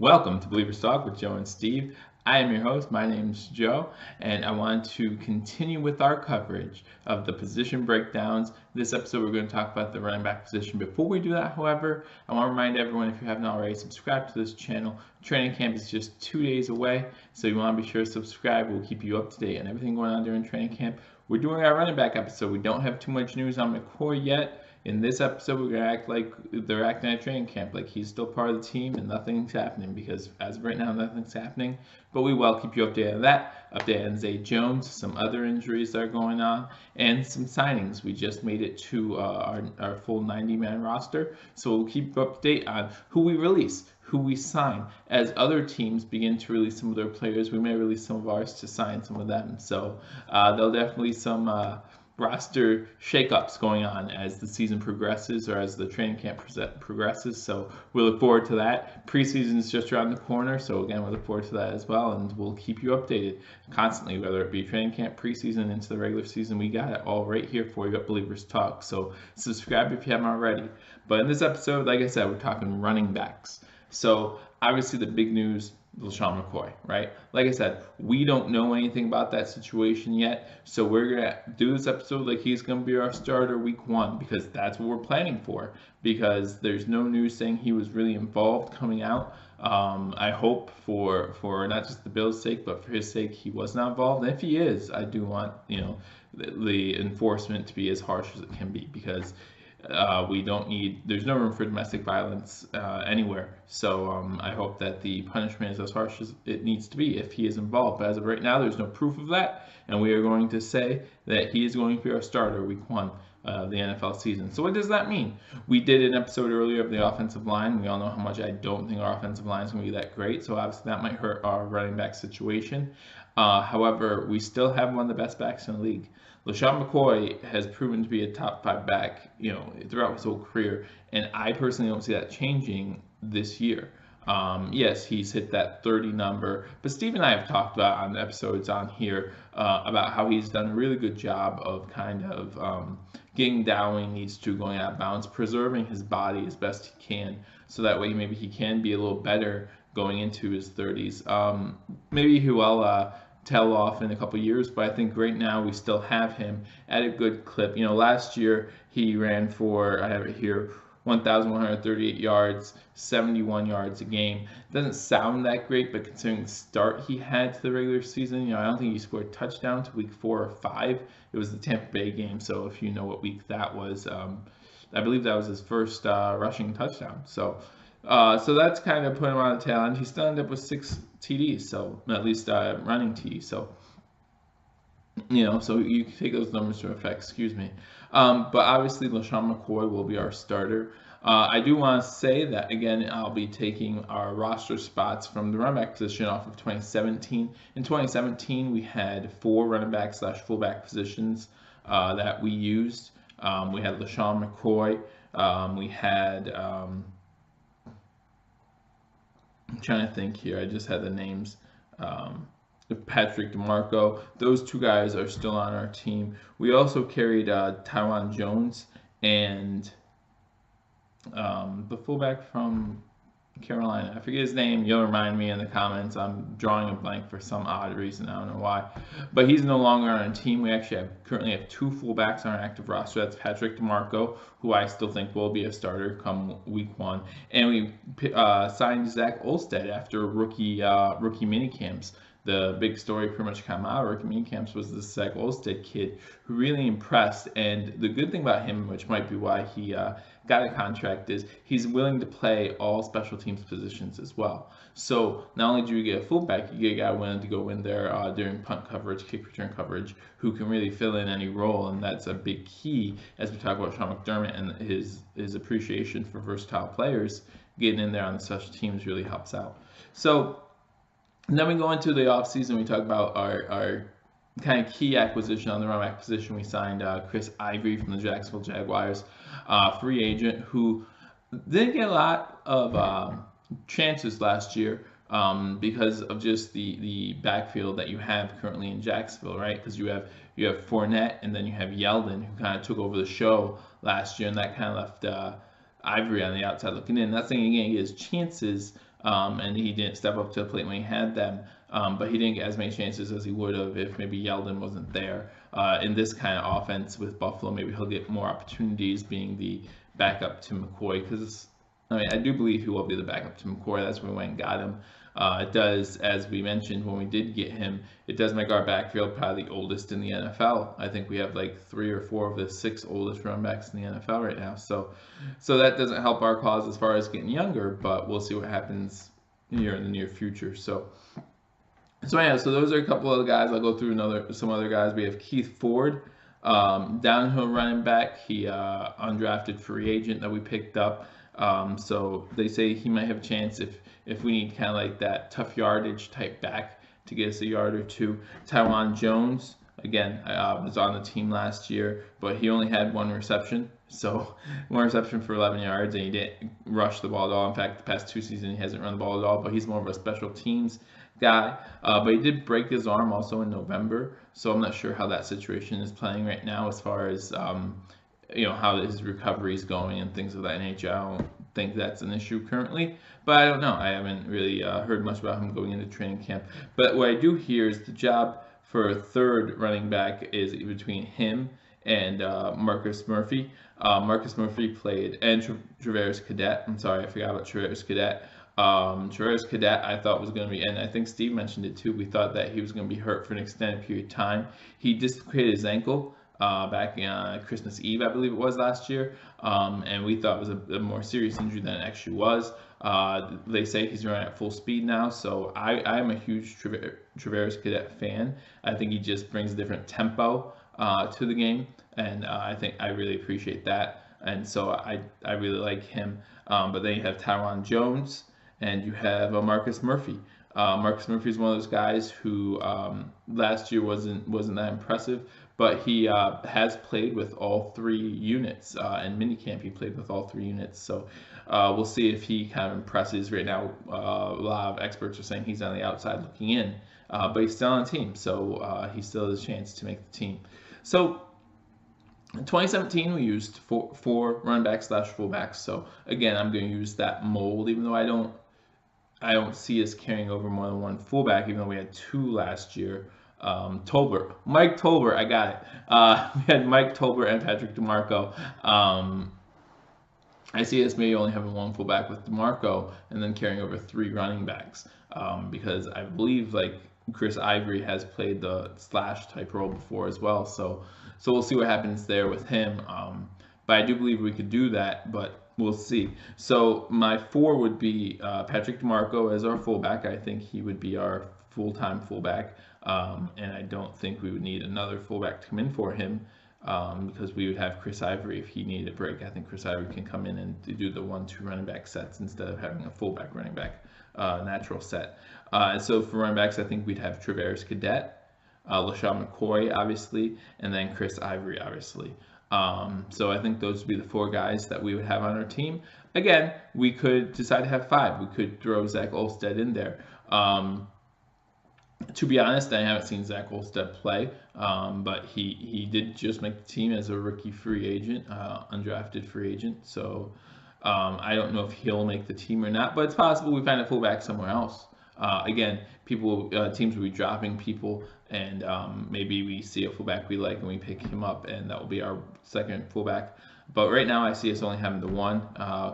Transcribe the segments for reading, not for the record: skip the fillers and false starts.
Welcome to Believers Talk with Joe and Steve. I am your host. My name's Joe, and I want to continue with our coverage of the position breakdowns. This episode, we're going to talk about the running back position. Before we do that, however, I want to remind everyone, if you haven't already, subscribe to this channel. Training camp is just 2 days away, so you want to be sure to subscribe. We'll keep you up to date on everything going on during training camp. We're doing our running back episode. We don't have too much news on McCoy yet. In this episode, we're going to act like they're acting at training camp, like he's still part of the team and nothing's happening, because as of right now, nothing's happening. But we will keep you updated on that, update on Zay Jones, some other injuries that are going on, and some signings. We just made it to our full 90-man roster, so we'll keep you up to date on who we release, who we sign. As other teams begin to release some of their players, we may release some of ours to sign some of them. So there'll definitely be some roster shakeups going on as the season progresses, or as the training camp progresses. So we look forward to that. Preseason is just around the corner, so again, we look forward to that as well, and we'll keep you updated constantly, whether it be training camp, preseason, into the regular season. We got it all right here for you at Believers Talk. So subscribe if you haven't already. But in this episode, like I said, we're talking running backs. So obviously the big news, LeSean McCoy, right? Like I said, we don't know anything about that situation yet, so we're going to do this episode like he's going to be our starter week 1, because that's what we're planning for, because there's no news saying he was really involved coming out. I hope for not just the Bills' sake, but for his sake, he was not involved. And if he is, I do want, the enforcement to be as harsh as it can be, because there's no room for domestic violence anywhere. So I hope that the punishment is as harsh as it needs to be if he is involved. But as of right now, there's no proof of that, and we are going to say that he is going to be our starter week 1 of the NFL season. So what does that mean? We did an episode earlier of the offensive line. We all know how much I don't think our offensive line is going to be that great, so obviously that might hurt our running back situation. However, we still have one of the best backs in the league. LeSean McCoy has proven to be a top 5 back, throughout his whole career, and I personally don't see that changing this year. Yes, he's hit that 30 number, but Steve and I have talked about on episodes on here about how he's done a really good job of kind of getting down when he needs to, going out of bounds, preserving his body as best he can, so that way maybe he can be a little better going into his 30s. Maybe he will tail off in a couple years, but I think right now we still have him at a good clip. Last year he ran for, I have it here, 1,138 yards, 71 yards a game. Doesn't sound that great, but considering the start he had to the regular season, I don't think he scored a touchdown to week 4 or 5. It was the Tampa Bay game, so if you know what week that was, I believe that was his first rushing touchdown. So that's kind of put him on the tail end. He still ended up with 6 TDs, so at least running TDs. So so you can take those numbers to effect. Excuse me. But obviously, LeSean McCoy will be our starter. I do want to say that again, I'll be taking our roster spots from the running back position off of 2017. In 2017, we had 4 running back / fullback positions that we used. We had LeSean McCoy. We had I'm trying to think here. I just had the names. Patrick DeMarco. Those 2 guys are still on our team. We also carried Tywan Jones and the fullback from Carolina. I forget his name. You'll remind me in the comments. I'm drawing a blank for some odd reason. I don't know why. But he's no longer on our team. We actually currently have 2 fullbacks on our active roster. That's Patrick DeMarco, who I still think will be a starter come week 1. And we signed Zach Olstead after rookie minicamps. The big story pretty much come out of rookie minicamps was this Zach Olstead kid who really impressed. And the good thing about him, which might be why he got a contract, is he's willing to play all special teams positions as well. So not only do you get a fullback, you get a guy willing to go in there during punt coverage, kick return coverage, who can really fill in any role, and that's a big key as we talk about Sean McDermott and his appreciation for versatile players. Getting in there on the special teams really helps out. So and then we go into the offseason. We talk about our kind of key acquisition on the running back position. We signed Chris Ivory from the Jacksonville Jaguars, free agent who didn't get a lot of chances last year because of just the backfield that you have currently in Jacksonville, right? Because you have Fournette, and then you have Yeldon, who kind of took over the show last year, and that kind of left Ivory on the outside looking in. That's saying again, he has chances and he didn't step up to the plate when he had them. But he didn't get as many chances as he would have if maybe Yeldon wasn't there. In this kind of offense with Buffalo, maybe he'll get more opportunities being the backup to McCoy, because I mean, I do believe he will be the backup to McCoy. That's why we went and got him. It does, as we mentioned when we did get him, it does make our backfield probably the oldest in the NFL. I think we have like 3 or 4 of the 6 oldest running backs in the NFL right now. So that doesn't help our cause as far as getting younger, but we'll see what happens here in the near future. So yeah, so those are a couple of the guys. I'll go through some other guys. We have Keith Ford, downhill running back. He undrafted free agent that we picked up. So they say he might have a chance if we need kind of like that tough yardage type back to get us a yard or two. Tywan Jones, again, was on the team last year, but he only had 1 reception. So 1 reception for 11 yards, and he didn't rush the ball at all. In fact, the past 2 seasons he hasn't run the ball at all, but he's more of a special teams guy. But he did break his arm also in November, so I'm not sure how that situation is playing right now as far as how his recovery is going and things of that nature. I don't think that's an issue currently, but I don't know. I haven't really heard much about him going into training camp. But what I do hear is the job for a third running back is between him and Marcus Murphy. Marcus Murphy played, and Travaris Cadet. I'm sorry, I forgot about Travaris Cadet. Travaris Cadet I thought was going to be, and I think Steve mentioned it too, we thought that he was going to be hurt for an extended period of time. He dislocated his ankle back in Christmas Eve, I believe it was last year, and we thought it was a more serious injury than it actually was. They say he's running at full speed now, so I am a huge Travaris Cadet fan. I think he just brings a different tempo to the game, and I think I really appreciate that, and so I really like him. But then you have Tywan Jones, and you have Marcus Murphy. Marcus Murphy is one of those guys who last year wasn't that impressive, but he has played with all 3 units. In minicamp, he played with all 3 units. So we'll see if he kind of impresses. Right now, a lot of experts are saying he's on the outside looking in, but he's still on the team, so he still has a chance to make the team. So in 2017, we used four running backs / fullbacks. So again, I'm going to use that mold, even though I don't see us carrying over more than 1 fullback, even though we had 2 last year. Mike Tolbert, I got it. We had Mike Tolbert and Patrick DeMarco. I see us maybe only having 1 fullback with DeMarco, and then carrying over 3 running backs, because I believe like Chris Ivory has played the slash type role before as well. So we'll see what happens there with him. But I do believe we could do that, but we'll see. So my 4 would be Patrick DeMarco as our fullback. I think he would be our full-time fullback, and I don't think we would need another fullback to come in for him, because we would have Chris Ivory if he needed a break. I think Chris Ivory can come in and do the 1-2 running back sets instead of having a fullback running back natural set. So for running backs, I think we'd have Travaris Cadet, LaShawn McCoy, obviously, and then Chris Ivory, obviously. So I think those would be the 4 guys that we would have on our team. Again, we could decide to have 5. We could throw Zach Olstead in there. To be honest, I haven't seen Zach Olstead play, but he did just make the team as a rookie free agent, undrafted free agent. So I don't know if he'll make the team or not, but it's possible we find a fullback somewhere else. Again, teams will be dropping people, and maybe we see a fullback we like and we pick him up, and that will be our second fullback. But right now, I see us only having the 1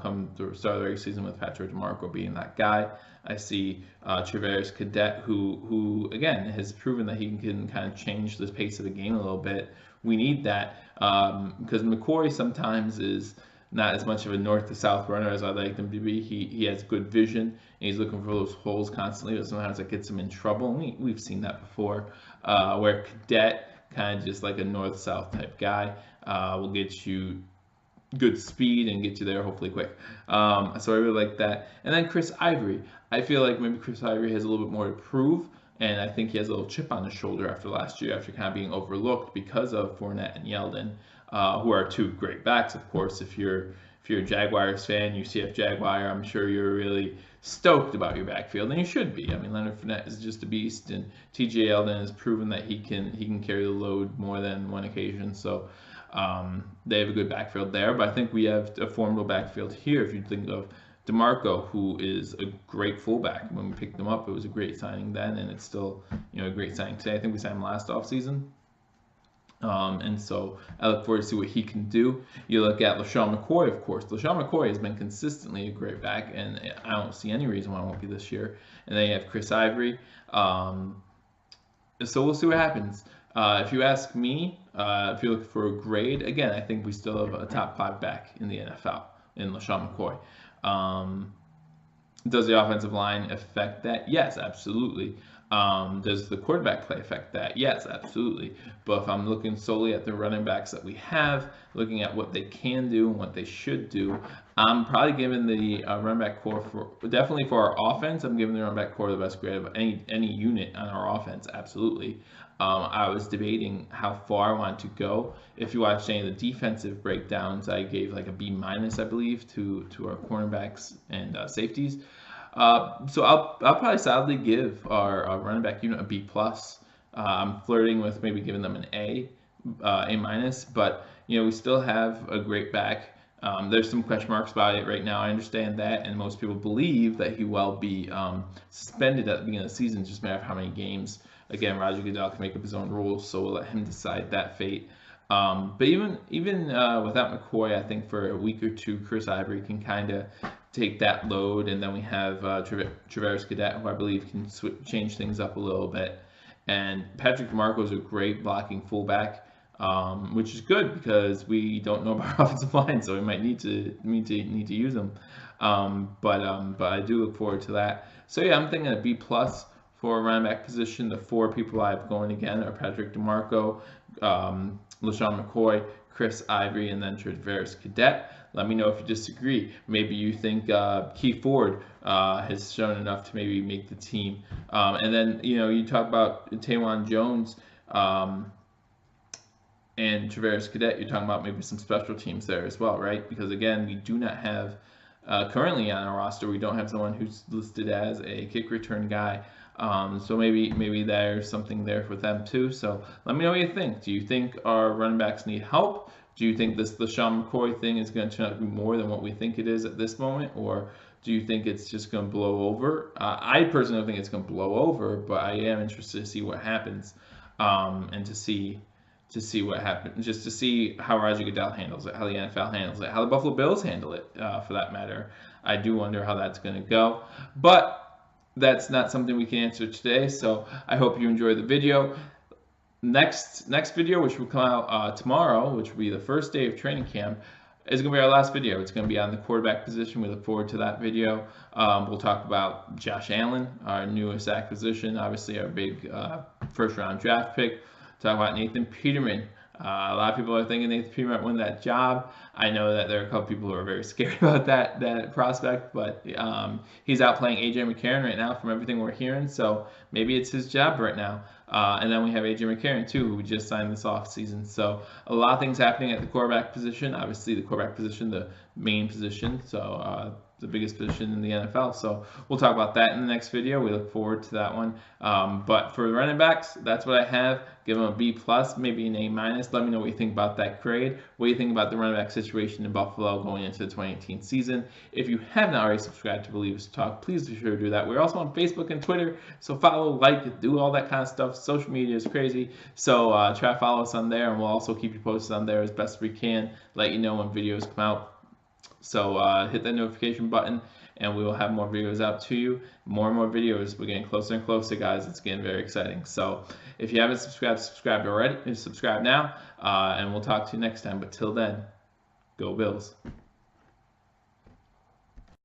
come the start of the regular season, with Patrick DeMarco being that guy. I see Travaris Cadet, who again has proven that he can kind of change the pace of the game a little bit. We need that, because McCoy sometimes is not as much of a north to south runner as I'd like him to be. He has good vision, and he's looking for those holes constantly, but sometimes that gets him in trouble. And we've seen that before, where Cadet, kind of just like a north-south type guy, will get you good speed and get you there hopefully quick. So I really like that. And then Chris Ivory. I feel like maybe Chris Ivory has a little bit more to prove, and I think he has a little chip on his shoulder after last year, after kind of being overlooked because of Fournette and Yeldon, who are 2 great backs, of course. If you're a Jaguars fan, UCF Jaguar, I'm sure you're really stoked about your backfield, and you should be. I mean, Leonard Fournette is just a beast, and TJ Yeldon has proven that he can carry the load more than one occasion. So they have a good backfield there, but I think we have a formidable backfield here. If you think of DeMarco, who is a great fullback. When we picked him up, it was a great signing then, and it's still, a great signing today. I think we signed him last offseason. And so I look forward to see what he can do. You look at LaShawn McCoy, of course. LaShawn McCoy has been consistently a great back, and I don't see any reason why it won't be this year. And then you have Chris Ivory. So we'll see what happens. If you ask me, if you're looking for a grade, again, I think we still have a top 5 back in the NFL in LaShawn McCoy. Does the offensive line affect that? Yes, absolutely. Does the quarterback play affect that? Yes, absolutely. But if I'm looking solely at the running backs that we have, looking at what they can do and what they should do, I'm probably giving the running back core definitely for our offense. I'm giving the running back core the best grade of any unit on our offense. Absolutely. I was debating how far I wanted to go. If you watch any of the defensive breakdowns, I gave like a B-, I believe, to our cornerbacks and safeties. So I'll probably solidly give our running back unit a B+. I'm flirting with maybe giving them an A-, but we still have a great back. There's some question marks about it right now. I understand that, and most people believe that he will be suspended at the beginning of the season, just a matter of how many games. Again, Roger Goodell can make up his own rules, so we'll let him decide that fate. But even without McCoy, I think for a week or two, Chris Ivory can kind of take that load, and then we have Travaris Cadet, who I believe can change things up a little bit. And Patrick DeMarco is a great blocking fullback, which is good because we don't know about our offensive line, so we might need to use them. But I do look forward to that. So yeah, I'm thinking a B+ for running back position. The 4 people I have going again are Patrick DeMarco, LaShawn McCoy, Chris Ivory, and then Travaris Cadet. Let me know if you disagree. Maybe you think Keith Ford has shown enough to maybe make the team. And then, you talk about Taewon Jones and Travaris Cadet. You're talking about maybe some special teams there as well, right? Because, again, we do not have, currently on our roster, we don't have someone who's listed as a kick return guy. So maybe there's something there for them too. So let me know what you think. Do you think our running backs need help? Do you think this LaShawn McCoy thing is going to turn out to be more than what we think it is at this moment? Or do you think it's just going to blow over? I personally don't think it's going to blow over, but I am interested to see what happens and to see what happens, just to see how Roger Goodell handles it, how the NFL handles it, how the Buffalo Bills handle it, for that matter. I do wonder how that's going to go. But that's not something we can answer today, so I hope you enjoy the video. Next video, which will come out tomorrow, which will be the first day of training camp, is going to be our last video. It's going to be on the quarterback position. We look forward to that video. We'll talk about Josh Allen, our newest acquisition, obviously our big first-round draft pick. Talk about Nathan Peterman. A lot of people are thinking Nathan Peterman might win that job. I know that there are a couple people who are very scared about that prospect, but he's out playing A.J. McCarron right now from everything we're hearing, so maybe it's his job right now. And then we have A.J. McCarron, too, who we just signed this offseason. So a lot of things happening at the quarterback position. Obviously, the quarterback position, the main position, so the biggest position in the NFL. So we'll talk about that in the next video. We look forward to that one. But for the running backs, that's what I have. Give them a B+, maybe an A-. Let me know what you think about that grade. What do you think about the running back situation in Buffalo going into the 2018 season? If you have not already subscribed to Believe Us Talk, please be sure to do that. We're also on Facebook and Twitter, so follow, like, do all that kind of stuff. Social media is crazy, so try to follow us on there, and we'll also keep you posted on there as best we can, let you know when videos come out. So hit that notification button, and we will have more videos out to you. More and more videos. We're getting closer and closer, guys. It's getting very exciting. So if you haven't subscribed already, subscribe now, and we'll talk to you next time. But till then, go Bills.